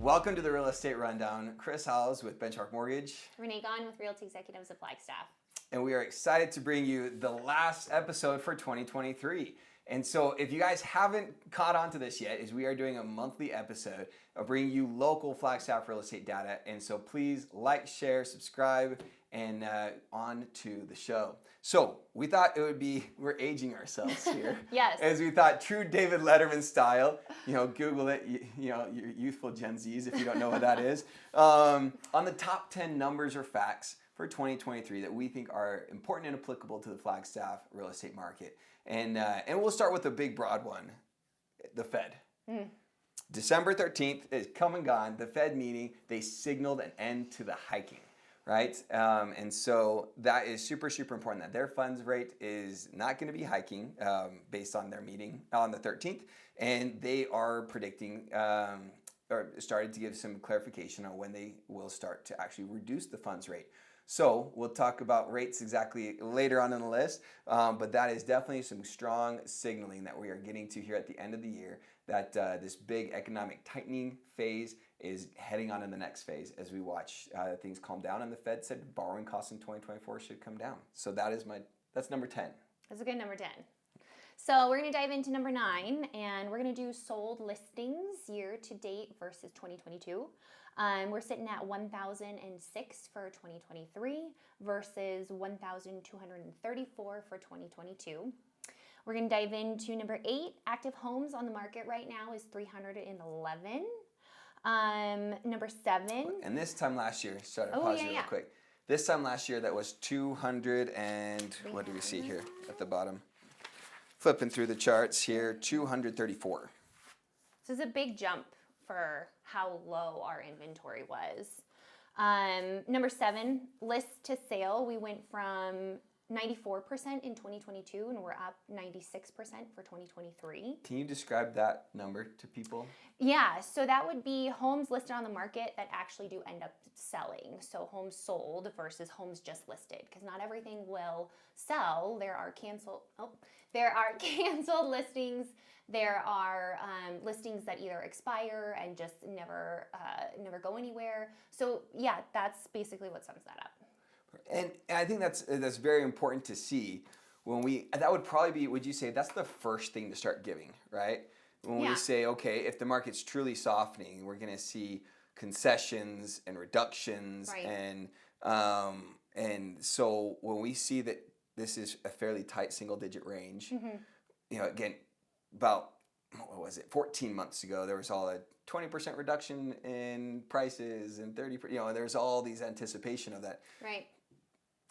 Welcome to the Real Estate Rundown. Chris Hallows with Benchmark Mortgage. Renee with Realty Executives of Flagstaff. And we are excited to bring you the last episode for 2023. And so if you guys haven't caught on to this yet, is we are doing a monthly episode of bringing you local Flagstaff real estate data. And so please like, share, subscribe, and on to the show. So we thought it would be, we're aging ourselves here. Yes. As we thought, true David Letterman style, Google it, your youthful Gen Zs if you don't know what that is, on the top 10 numbers or facts for 2023 that we think are important and applicable to the Flagstaff real estate market. And we'll start with the big broad one, the Fed. December 13th is come and gone. The Fed meeting, they signaled an end to the hiking, right? And so that is super, super important that their funds rate is not going to be hiking based on their meeting on the 13th. And they are predicting or started to give some clarification on when they will start to actually reduce the funds rate. So we'll talk about rates exactly later on in the list, but that is definitely some strong signaling that we are getting to here at the end of the year, that this big economic tightening phase is heading on in the next phase as we watch things calm down. And the Fed said borrowing costs in 2024 should come down. So that's number 10. That's a good number 10. So we're going to dive into number 9, and we're going to do sold listings year to date versus 2022. We're sitting at 1,006 for 2023 versus 1,234 for 2022. We're going to dive into number 8. Active homes on the market right now is 311. Number 7. And this time last year, pause you real quick. This time last year, that was 200 and, what do we see here at the bottom? Flipping through the charts here, 234. So it's a big jump for how low our inventory was. Number 7, list to sale. We went from 94% in 2022 and we're up 96% for 2023. Can you describe that number to people? Yeah, so that would be homes listed on the market that actually do end up selling. So homes sold versus homes just listed, because not everything will sell. There are canceled listings. There are listings that either expire and just never go anywhere. So yeah, that's basically what sums that up. And I think that's very important to see that would probably be, would you say that's the first thing to start giving, right? When we say, okay, if the market's truly softening, we're going to see concessions and reductions. Right. And so when we see that this is a fairly tight single digit range, again, about, 14 months ago, there was all a 20% reduction in prices and 30%, there's all these anticipation of that. Right.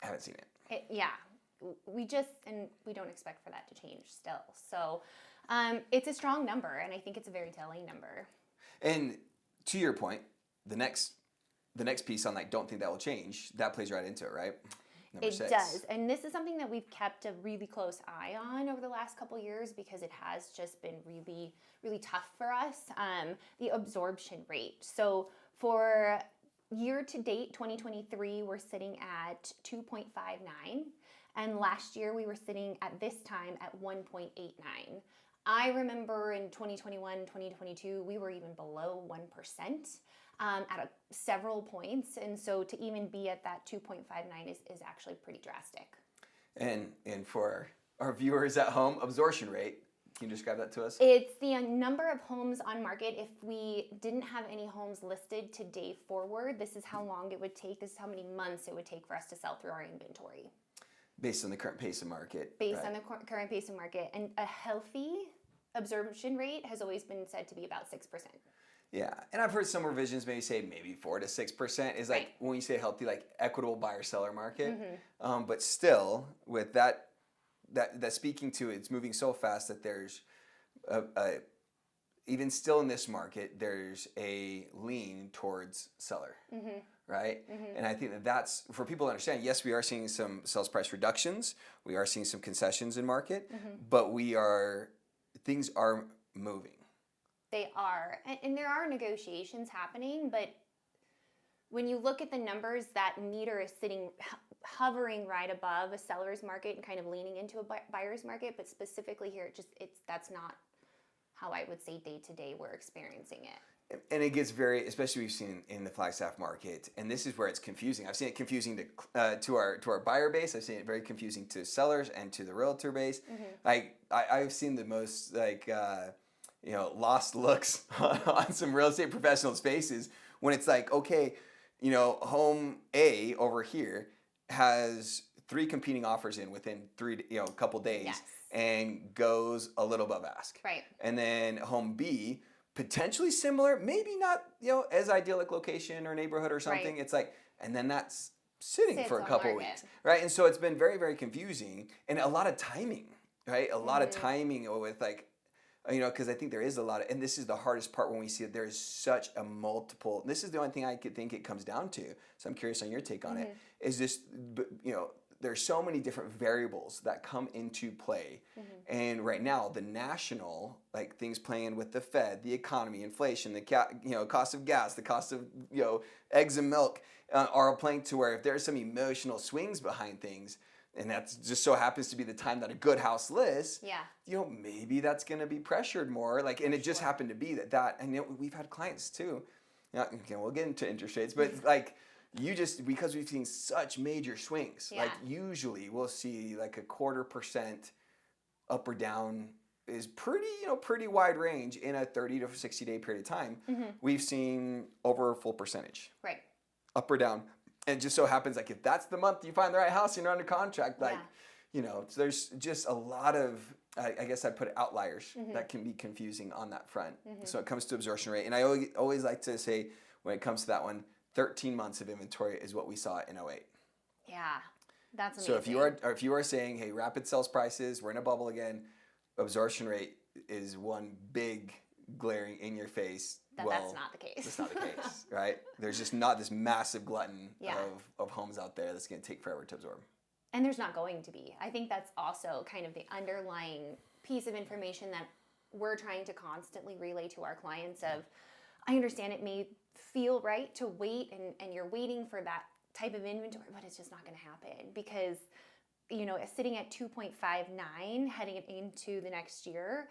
I haven't seen it. We don't expect for that to change still. So it's a strong number, and I think it's a very telling number. And to your point, the next piece on don't think that will change, that plays right into it, right? Number 6. Does. And this is something that we've kept a really close eye on over the last couple years because it has just been really, really tough for us. The absorption rate. So for year to date, 2023, we're sitting at 2.59. And last year we were sitting at this time at 1.89. I remember in 2021, 2022, we were even below 1%. At several points, and so to even be at that 2.59 is actually pretty drastic. And for our viewers at home, absorption rate, can you describe that to us? It's the number of homes on market. If we didn't have any homes listed today forward, this is how long it would take, this is how many months it would take for us to sell through our inventory. Based on the current pace of market. Based on the current pace of market. And a healthy absorption rate has always been said to be about 6%. Yeah, and I've heard some revisions maybe say 4 to 6% is like when you say healthy, like equitable buyer-seller market. But still, with that speaking to it's moving so fast that there's even still in this market, there's a lean towards seller, right? And I think that's for people to understand. Yes, we are seeing some sales price reductions. We are seeing some concessions in market, but things are moving. They are. And there are negotiations happening, but when you look at the numbers, that meter is hovering right above a seller's market and kind of leaning into a buyer's market. But specifically here, that's not how I would say day to day we're experiencing it. And it gets very, especially we've seen in the Flagstaff market, and this is where it's confusing. I've seen it confusing to our buyer base. I've seen it very confusing to sellers and to the realtor base. Like I've seen the most lost looks on some real estate professionals' faces when it's like, okay, home A over here has 3 competing offers in within a couple days, Yes. and goes a little above ask. Right. And then home B, potentially similar, maybe not, as idyllic location or neighborhood or something. Right. It's like, and then that's sitting for a on couple market. weeks, right? And so it's been very, very confusing, and a lot of timing, right? A lot of timing with like, because I think there is a lot of, and this is the hardest part when we see that there is such a multiple. This is the only thing I could think it comes down to. So I'm curious on your take on it. Is just, there's so many different variables that come into play. And right now, the national, like things playing with the Fed, the economy, inflation, the cost of gas, the cost of eggs and milk are playing to where if there's some emotional swings behind things, and that just so happens to be the time that a good house lists, maybe that's going to be pressured more. Like, and it just happened to be that, and we've had clients too. We'll get into interest rates, but like, because we've seen such major swings, like usually we'll see like a 0.25% up or down is pretty wide range in a 30 to 60 day period of time. We've seen over a full percentage, right, up or down. And it just so happens like if that's the month you find the right house and you're under contract, like, so there's just a lot of, I guess I'd put outliers that can be confusing on that front. So it comes to absorption rate. And I always like to say when it comes to that one, 13 months of inventory is what we saw in 2008. Yeah, that's amazing. So if you are saying, hey, rapid sales prices, we're in a bubble again, absorption rate is one big glaring in your face. That's not the case. That's not the case, right? There's just not this massive glutton of homes out there that's going to take forever to absorb. And there's not going to be. I think that's also kind of the underlying piece of information that we're trying to constantly relay to our clients of, I understand it may feel right to wait and you're waiting for that type of inventory, but it's just not going to happen because, sitting at 2.59 heading into the next year,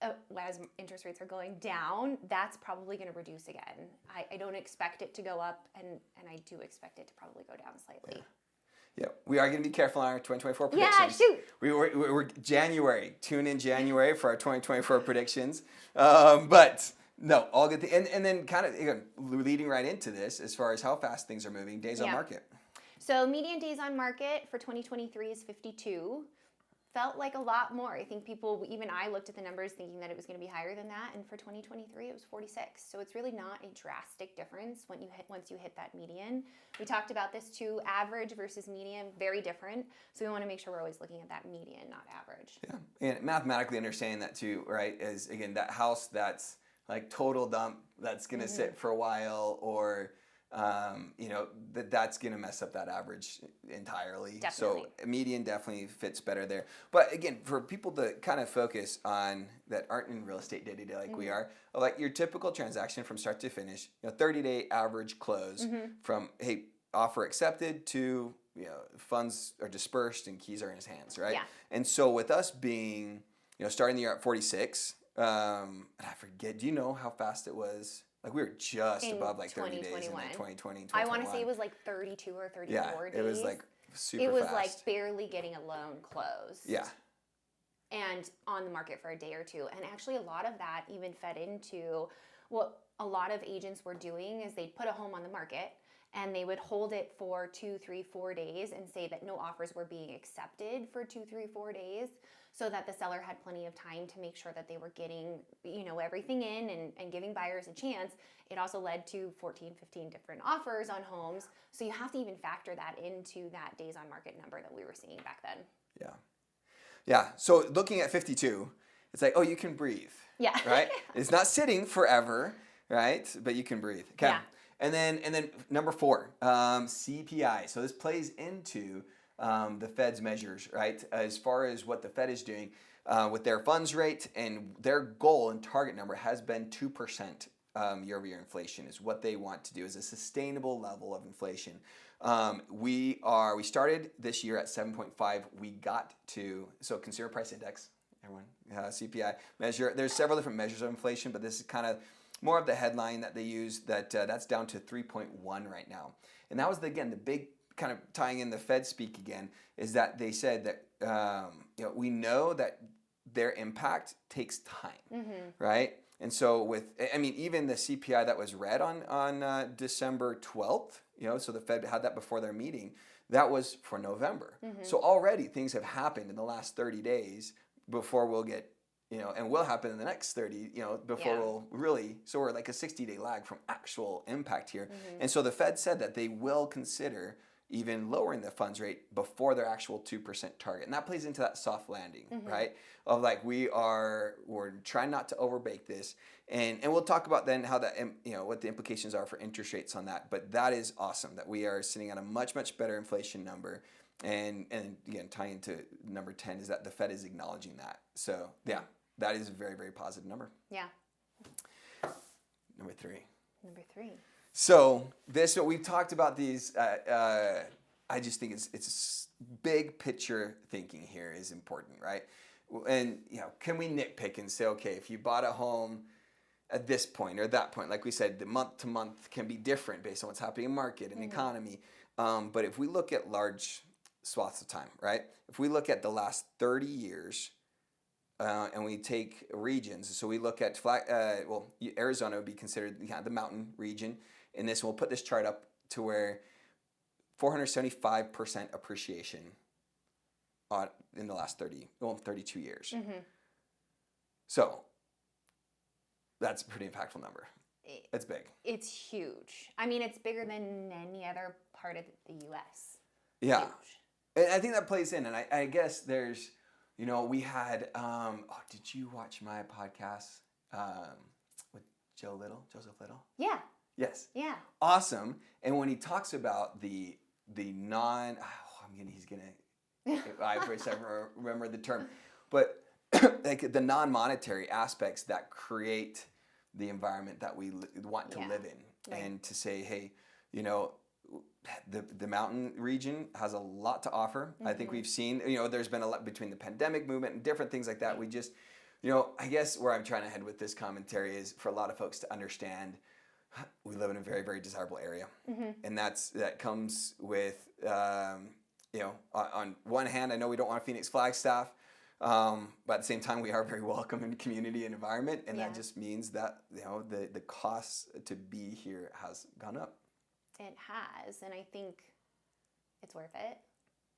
as interest rates are going down, that's probably going to reduce again. I don't expect it to go up, and I do expect it to probably go down slightly. Yeah, we are going to be careful on our 2024 predictions. Yeah, shoot. We're January. Tune in January for our 2024 predictions. But no, all good. And then kind of leading right into this, as far as how fast things are moving, days on market. So median days on market for 2023 is 52. Felt like a lot more. I think even I looked at the numbers thinking that it was going to be higher than that, and for 2023 it was 46. So it's really not a drastic difference once you hit that median. We talked about this too, average versus median, very different. So we want to make sure we're always looking at that median, not average. Yeah, and mathematically understanding that too, right? Is again that house that's like total dump that's going to sit for a while, or that's going to mess up that average entirely. Definitely. So median definitely fits better there. But again, for people to kind of focus on that aren't in real estate day to day like we are, like your typical transaction from start to finish, 30-day average close from, hey, offer accepted to, funds are dispersed and keys are in his hands, right? Yeah. And so with us being, starting the year at 46, and I forget, do you know how fast it was? Like we were just above like 30 days in like 2020, 2021. I want to say it was like 32 or 34 days. It was like super fast. It was like barely getting a loan closed. Yeah. And on the market for a day or two. And actually a lot of that even fed into what a lot of agents were doing is they'd put a home on the market and they would hold it for 2, 3, 4 days and say that no offers were being accepted for 2, 3, 4 days, so that the seller had plenty of time to make sure that they were getting, everything in and giving buyers a chance. It also led to 14, 15 different offers on homes. So you have to even factor that into that days on market number that we were seeing back then. Yeah. Yeah. So looking at 52, it's like, oh, you can breathe. Yeah. Right? It's not sitting forever, right? But you can breathe. Okay. Yeah. And then number 4, CPI. So this plays into the Fed's measures, right? As far as what the Fed is doing with their funds rate, and their goal and target number has been 2% year-over-year inflation is what they want to do, is a sustainable level of inflation. We started this year at 7.5. We got to, so Consumer Price Index, everyone, CPI measure. There's several different measures of inflation, but this is kind of more of the headline that they use, that's down to 3.1 right now. And that was, again, the big kind of tying in the Fed speak again, is that they said that we know that their impact takes time, right? And so even the CPI that was read on December 12th, so the Fed had that before their meeting, that was for November. So already things have happened in the last 30 days before we'll get, and will happen in the next 30, before we'll really, so we're like a 60-day lag from actual impact here. And so the Fed said that they will consider even lowering the funds rate before their actual 2% target. And that plays into that soft landing, right? Of like, we're trying not to overbake this. And we'll talk about then how that, what the implications are for interest rates on that. But that is awesome that we are sitting at a much, much better inflation number. And again, tying into number 10 is that the Fed is acknowledging that. So yeah, that is a very, very positive number. Yeah. Number three. So we've talked about these. I just think it's big picture thinking here is important, right? And can we nitpick and say, okay, if you bought a home at this point or that point, like we said, the month to month can be different based on what's happening in market and economy. But if we look at large swaths of time, right? If we look at the last 30 years. And we take regions, so we look at Arizona would be considered the mountain region. In this, we'll put this chart up to where 475% appreciation in the last 32 years. So that's a pretty impactful number. It's big. It's huge. I mean, it's bigger than any other part of the U.S. Yeah, huge. And I think that plays in, and I guess there's. We had, did you watch my podcast with Joseph Little? Yeah. Yes. Yeah. Awesome. And when he talks about the non, I wish I remember the term, but like the non-monetary aspects that create the environment that we want to live in. Right. And to say, hey, the mountain region has a lot to offer. I think we've seen, there's been a lot between the pandemic movement and different things like that. We just, I guess where I'm trying to head with this commentary is for a lot of folks to understand we live in a very, very desirable area. And that comes with, on one hand, I know we don't want Phoenix Flagstaff, but at the same time, we are very welcoming community and environment. And that just means that, the cost to be here has gone up. It has, and I think it's worth it.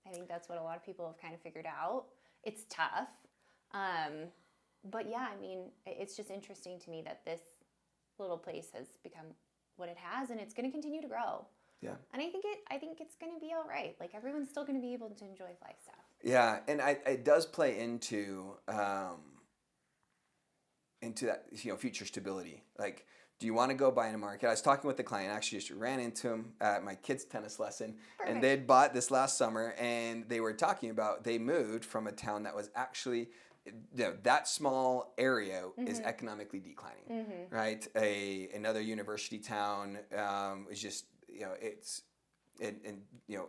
I think that's what a lot of people have kind of figured out. It's tough, but yeah, I mean, it's just interesting to me that this little place has become what it has, and it's going to continue to grow. Yeah, and I think it's going to be all right. Like, everyone's still going to be able to enjoy Flagstaff. Yeah, and it does play into that future stability, like. Do you want to go buy in a market? I was talking with the client, actually just ran into him at my kids' tennis lesson. Perfect. And they'd bought this last summer, and they were talking about they moved from a town that was actually, that small area is economically declining, right? Another university town is just, it's, and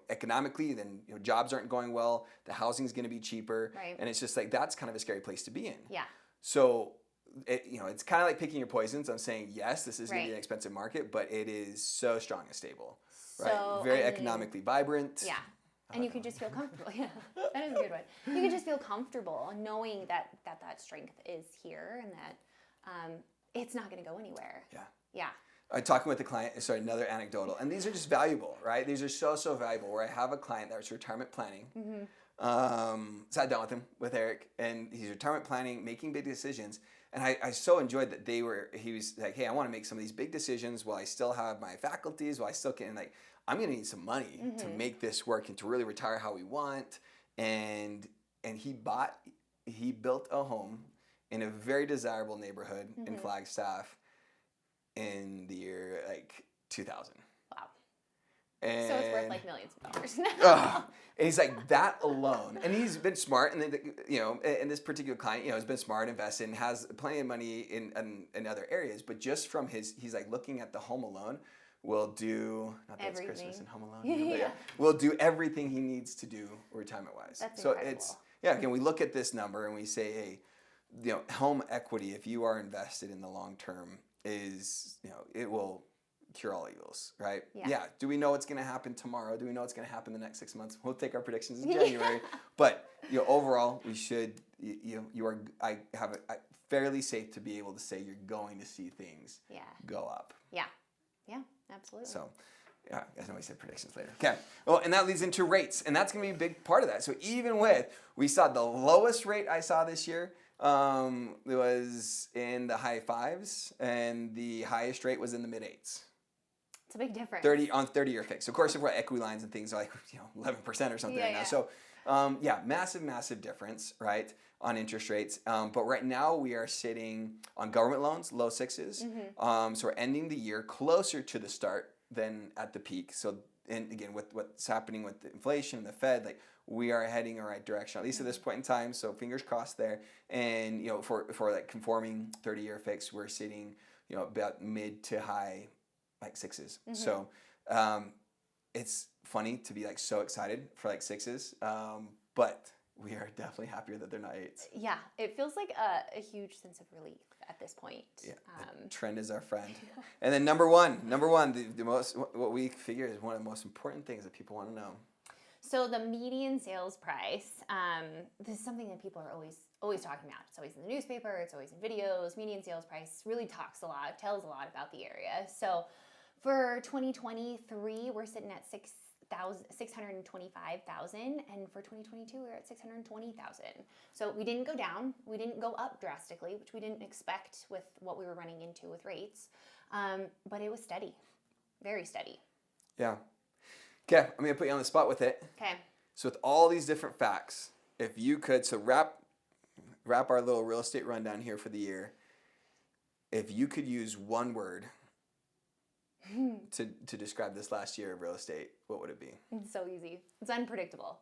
economically, then jobs aren't going well, the housing's going to be cheaper, right. And it's just like, that's kind of a scary place to be in. Yeah. So. It's kind of like picking your poisons. I'm saying, yes, this is going to be an expensive market, but it is so strong and stable, right? Very economically vibrant. Yeah. And you can just feel comfortable. Yeah, that is a good one. You can just feel comfortable knowing that strength is here and that it's not going to go anywhere. Yeah. Yeah. Talking with the client, another anecdotal, and these are just valuable, right? These are so valuable, where I have a client that was retirement planning. Sat down with Eric, and he's retirement planning, making big decisions. And I so enjoyed that he was like, hey, I want to make some of these big decisions while I still have my faculties, while I still can, like, I'm going to need some money to make this work and to really retire how we want. And he built a home in a very desirable neighborhood in Flagstaff in the year, 2000. Wow. And so it's worth like millions of dollars now. And he's like, that alone, and he's been smart, and and this particular client, has been smart, invested, and has plenty of money in other areas. But just from he's like looking at the home alone, will do not that it's Christmas and Home Alone, will do everything he needs to do retirement wise. That's so incredible. Again, we look at this number and we say, hey, home equity, if you are invested in the long term, is, it will cure all evils, right? Yeah. Do we know what's going to happen tomorrow? Do we know what's going to happen the next 6 months? We'll take our predictions in January. But overall, we should. I have a fairly safe to be able to say you're going to see things go up. Yeah, absolutely. So. Yeah, I know we said predictions later. Okay. Well, and that leads into rates, and that's going to be a big part of that. So even we saw the lowest rate I saw this year was in the high 5s, and the highest rate was in the mid 8s. It's a big difference. 30-year fix. Of course, if we're equity lines and things are like 11% or something right now. So massive difference, right, on interest rates. But right now we are sitting on government loans, low 6s. Mm-hmm. So we're ending the year closer to the start than at the peak. So, and again, with what's happening with the inflation and the Fed, like we are heading in the right direction, at least at this point in time. So fingers crossed there. And for like conforming 30-year fix, we're sitting about mid to high like 6s. Mm-hmm. So it's funny to be like so excited for like 6s, but we are definitely happier that they're not 8s. Yeah, it feels like a huge sense of relief at this point. Yeah, the trend is our friend. And then number one, the most, what we figure is one of the most important things that people want to know. So the median sales price, this is something that people are always talking about. It's always in the newspaper, it's always in videos. Median sales price really tells a lot about the area. So for 2023, we're sitting at $625,000, and for 2022 we're at $620,000. So we didn't go down, we didn't go up drastically, which we didn't expect with what we were running into with rates, but it was steady, very steady. Yeah. Okay, I'm gonna put you on the spot with it. Okay. So with all these different facts, if you could wrap our little real estate rundown here for the year, if you could use one word to describe this last year of real estate, what would it be? It's so easy. It's unpredictable.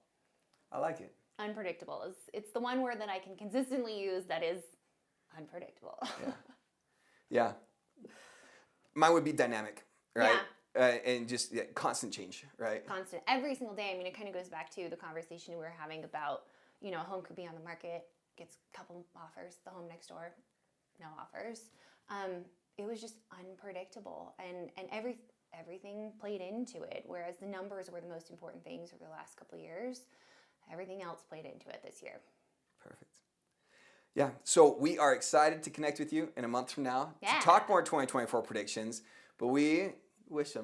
I like it. Unpredictable. It's the one word that I can consistently use that is unpredictable. Yeah. Mine would be dynamic, right? Yeah. And just constant change, right? Constant. Every single day. I mean, it kind of goes back to the conversation we were having about, a home could be on the market, gets a couple offers, the home next door, no offers. It was just unpredictable, and everything played into it, whereas the numbers were the most important things over the last couple of years. Everything else played into it this year. Perfect. Yeah, so we are excited to connect with you in a month from now to talk more 2024 predictions, but we wish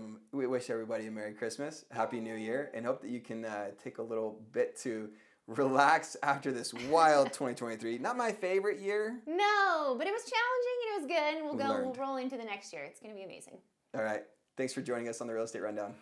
everybody a Merry Christmas, Happy New Year, and hope that you can take a little bit to relax after this wild 2023. Not my favorite year. No, but it was challenging and it was good. We'll roll into the next year. It's going to be amazing. All right. Thanks for joining us on the Real Estate Rundown.